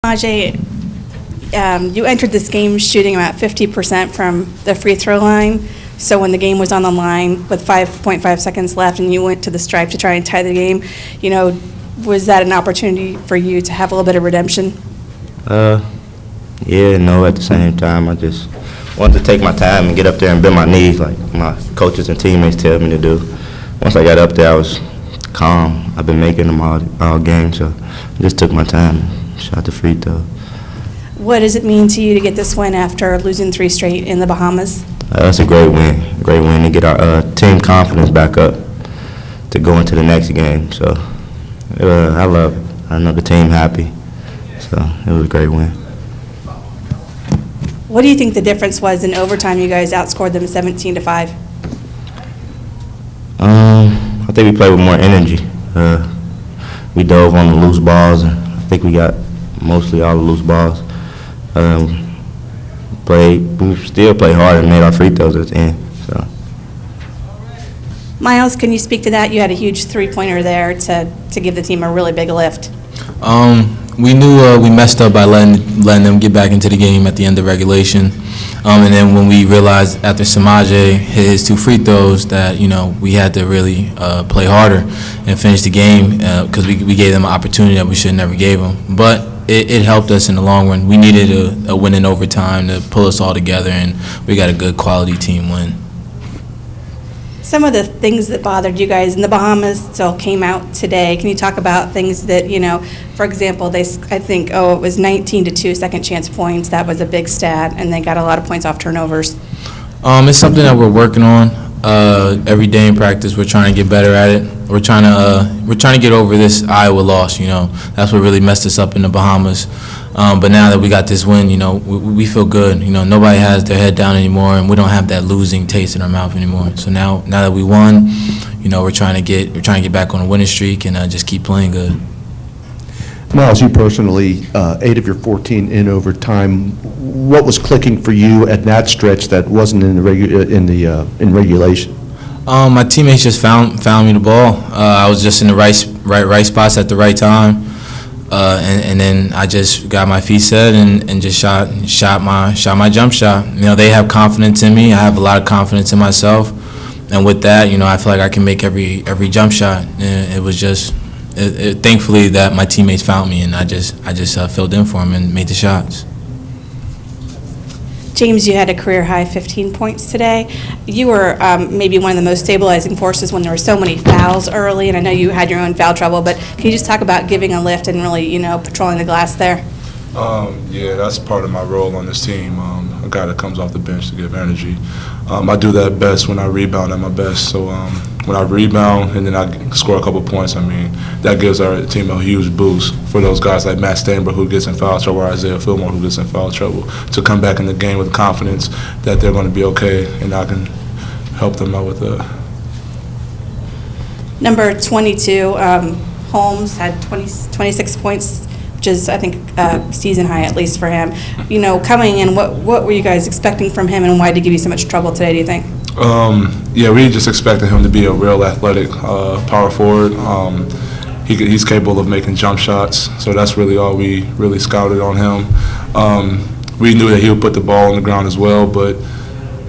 Ajay, you entered this game shooting about 50% from the free throw line. So when the game was on the line with 5.5 seconds left and you went to the stripe to try and tie the game, was that an opportunity for you to have a little bit of redemption? Yeah, no, at the same time, I just wanted to take my time and get up there and bend my knees like my coaches and teammates tell me to do. Once I got up there, I was calm. I've been making them all game, so I just took my time and shot the free throw. What does it mean to you to get this win after losing 3 straight in the Bahamas? It's a great win to get our team confidence back up to go into the next game. So I love it. I know the team happy, so it was a great win. What do you think the difference was in overtime? You guys outscored them 17-5. I think we played with more energy. We dove on the loose balls, and I think we got mostly all the loose balls. We still played hard and made our free throws at the end. So. Myles, can you speak to that? You had a huge 3-pointer there to give the team a really big lift. We knew we messed up by letting them get back into the game at the end of regulation. And then when we realized after Semaj hit his 2 free throws that, we had to really play harder and finish the game because we gave them an opportunity that we should have never gave them. But it helped us in the long run. We needed a win in overtime to pull us all together, and we got a good quality team win. Some of the things that bothered you guys in the Bahamas still came out today. Can you talk about things that, for example, I think it was 19-2 second chance points. That was a big stat, and they got a lot of points off turnovers. It's something that we're working on. Every day in practice, we're trying to get better at it. We're trying to get over this Iowa loss. That's what really messed us up in the Bahamas. But now that we got this win, we feel good. Nobody has their head down anymore, and we don't have that losing taste in our mouth anymore. So now that we won, we're trying to get back on a winning streak and just keep playing good. Myles, you personally, 8 of your 14 in overtime. What was clicking for you at that stretch that wasn't in regulation? My teammates just found me the ball. I was just in the right spots at the right time, and then I just got my feet set and just shot my jump shot. They have confidence in me. I have a lot of confidence in myself, and with that, I feel like I can make every jump shot. And it was just. Thankfully that my teammates found me, and I just filled in for them and made the shots. James, you had a career-high 15 points today. You were maybe one of the most stabilizing forces when there were so many fouls early, and I know you had your own foul trouble, but can you just talk about giving a lift and really, patrolling the glass there? Yeah, that's part of my role on this team, a guy that comes off the bench to give energy. I do that best when I rebound at my best. So when I rebound and then I score a couple points, that gives our team a huge boost for those guys like Matt Stainbrook, who gets in foul trouble, or Isaiah Fillmore, who gets in foul trouble, to come back in the game with confidence that they're going to be okay, and I can help them out with that. Number 22, Holmes had 26 points, which is, I think, season high, at least for him. Coming in, what were you guys expecting from him, and why did he give you so much trouble today, do you think? Yeah, we just expected him to be a real athletic power forward. He's capable of making jump shots, so that's really all we really scouted on him. We knew that he would put the ball on the ground as well, but,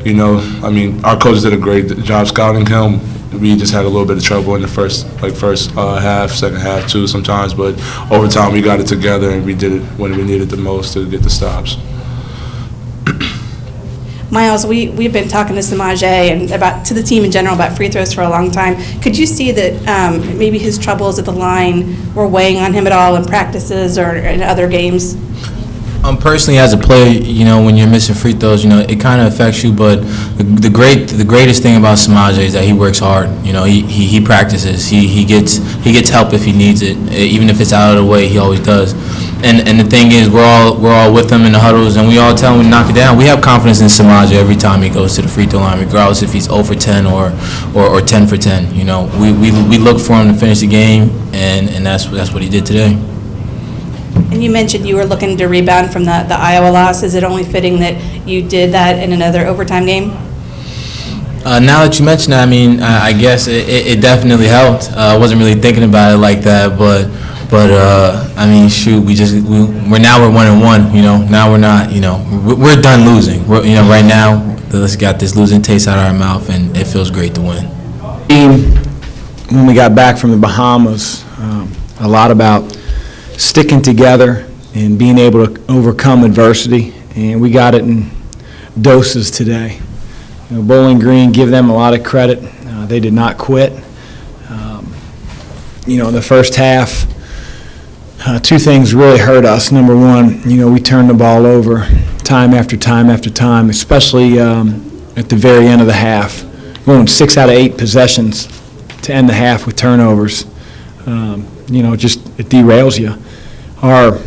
our coaches did a great job scouting him. We just had a little bit of trouble in the first half, second half too sometimes, but over time we got it together and we did it when we needed the most to get the stops. Myles, we've been talking to Semaj and to the team in general about free throws for a long time. Could you see that maybe his troubles at the line were weighing on him at all in practices or in other games? Personally, as a player, when you're missing free throws, it kind of affects you. But the greatest thing about Semaj is that he works hard. He practices. He gets help if he needs it. Even if it's out of the way, he always does. And the thing is, we're all with him in the huddles, and we all tell him to knock it down. We have confidence in Semaj every time he goes to the free throw line, regardless if he's 0 for 10 or 10 for 10. We look for him to finish the game, and that's what he did today. And you mentioned you were looking to rebound from the Iowa loss. Is it only fitting that you did that in another overtime game? Now that you mention that, I guess it definitely helped. I wasn't really thinking about it like that, but But I mean, shoot, we're 1-1. You know, now we're not. You know, we're done losing. Right now, let's got this losing taste out of our mouth, and it feels great to win. When we got back from the Bahamas, a lot about sticking together and being able to overcome adversity, and we got it in doses today. You know, Bowling Green, give them a lot of credit. They did not quit. You know, in the first half, two things really hurt us. Number one, you know, we turned the ball over time after time after time, especially at the very end of the half. Going 6 out of 8 possessions to end the half with turnovers. You know, just it derails you. Our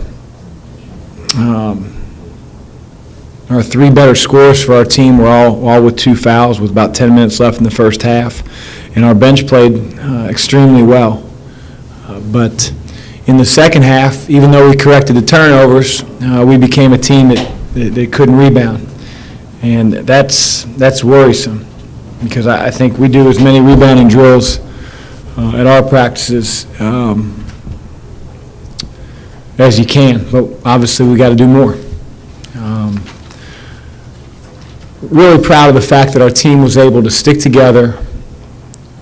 3 better scores for our team were all with 2 fouls with about 10 minutes left in the first half, and our bench played extremely well. But in the second half, even though we corrected the turnovers, we became a team that couldn't rebound, and that's worrisome because I think we do as many rebounding drills at our practices as you can, but obviously we got to do more. Really proud of the fact that our team was able to stick together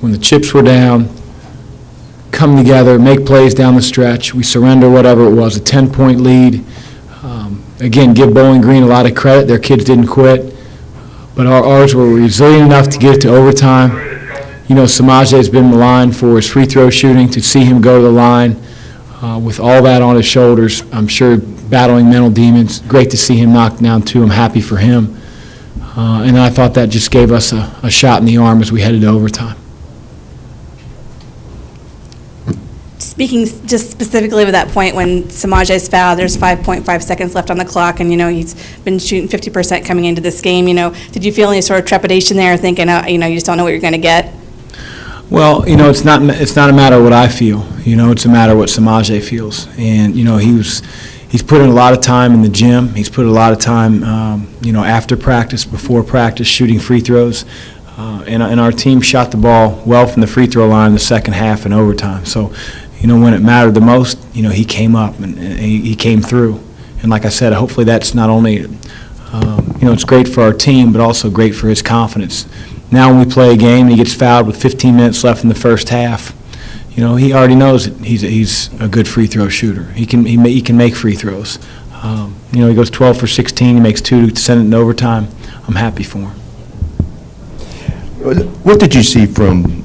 when the chips were down, come together, make plays down the stretch. We surrender whatever it was, a 10-point lead. Again, give Bowling Green a lot of credit. Their kids didn't quit, but ours were resilient enough to get it to overtime. You know, Semaj has been maligned for his free throw shooting. To see him go to the line with all that on his shoulders, I'm sure battling mental demons. Great to see him knock down 2. I'm happy for him. And I thought that just gave us a shot in the arm as we headed to overtime. Speaking just specifically of that point when Semaj fouled, there's 5.5 seconds left on the clock, and, you know, he's been shooting 50% coming into this game. You know, did you feel any sort of trepidation there, thinking, you know, you just don't know what you're going to get? Well, you know, it's not a matter of what I feel. You know, it's a matter of what Semaj feels. And, you know, he's put in a lot of time in the gym. He's put a lot of time, you know, after practice, before practice, shooting free throws. And our team shot the ball well from the free throw line in the second half and overtime. So, you know, when it mattered the most, you know, he came up and he came through. And like I said, hopefully that's not only, you know, it's great for our team, but also great for his confidence. Now when we play a game and he gets fouled with 15 minutes left in the first half, you know, he already knows that he's a good free throw shooter. He can make free throws. You know, he goes 12 for 16, he makes 2 to send it in overtime. I'm happy for him. What did you see from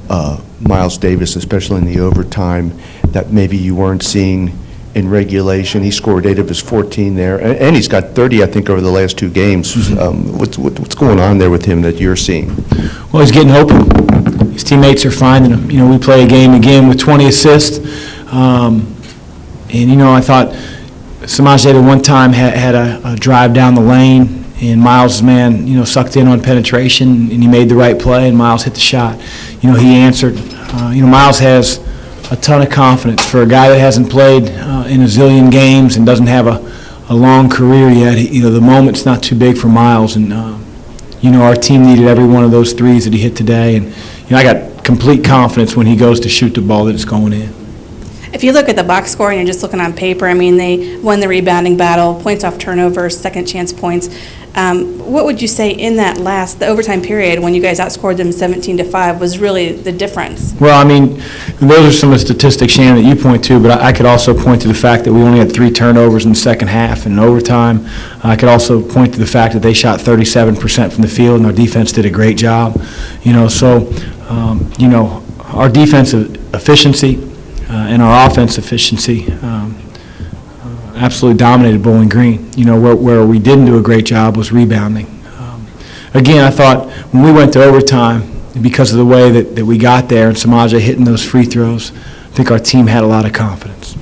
Myles Davis, especially in the overtime, that maybe you weren't seeing in regulation? He scored 8 of his 14 there, and he's got 30, I think, over the last 2 games. What's going on there with him that you're seeing? Well, he's getting open. His teammates are finding him. You know, we play a game again with 20 assists, and, you know, I thought Semaj at one time had a drive down the lane, and Myles' man, you know, sucked in on penetration, and he made the right play, and Myles hit the shot. You know, he answered. You know, Myles has a ton of confidence. For a guy that hasn't played in a zillion games and doesn't have a long career yet, you know, the moment's not too big for Myles. And, you know, our team needed every one of those threes that he hit today. And, you know, I got complete confidence when he goes to shoot the ball that it's going in. If you look at the box score and you're just looking on paper, I mean, they won the rebounding battle, points off turnovers, second chance points. What would you say in the overtime period when you guys outscored them 17-5 was really the difference? Well, I mean, those are some of the statistics, Shannon, that you point to, but I could also point to the fact that we only had 3 turnovers in the second half and in overtime. I could also point to the fact that they shot 37% from the field, and our defense did a great job. You know, so, you know, our defensive efficiency and our offense efficiency absolutely dominated Bowling Green. You know, where we didn't do a great job was rebounding. Again, I thought when we went to overtime, because of the way that we got there and Semaj hitting those free throws, I think our team had a lot of confidence.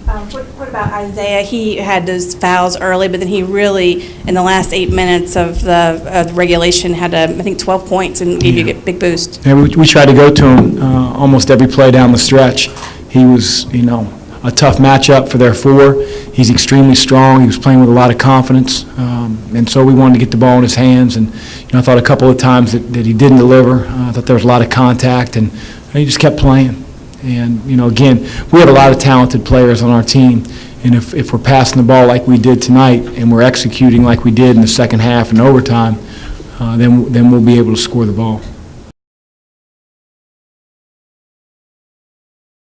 What about Isaiah? He had those fouls early, but then he really, in the last 8 minutes of the regulation, had, I think, 12 points and gave you a big boost. Yeah, we tried to go to him almost every play down the stretch. He was, you know, a tough matchup for their 4. He's extremely strong. He was playing with a lot of confidence, and so we wanted to get the ball in his hands. And, you know, I thought a couple of times that he didn't deliver. I thought there was a lot of contact, and he just kept playing. And, again, we have a lot of talented players on our team, and if we're passing the ball like we did tonight and we're executing like we did in the second half and overtime, then we'll be able to score the ball.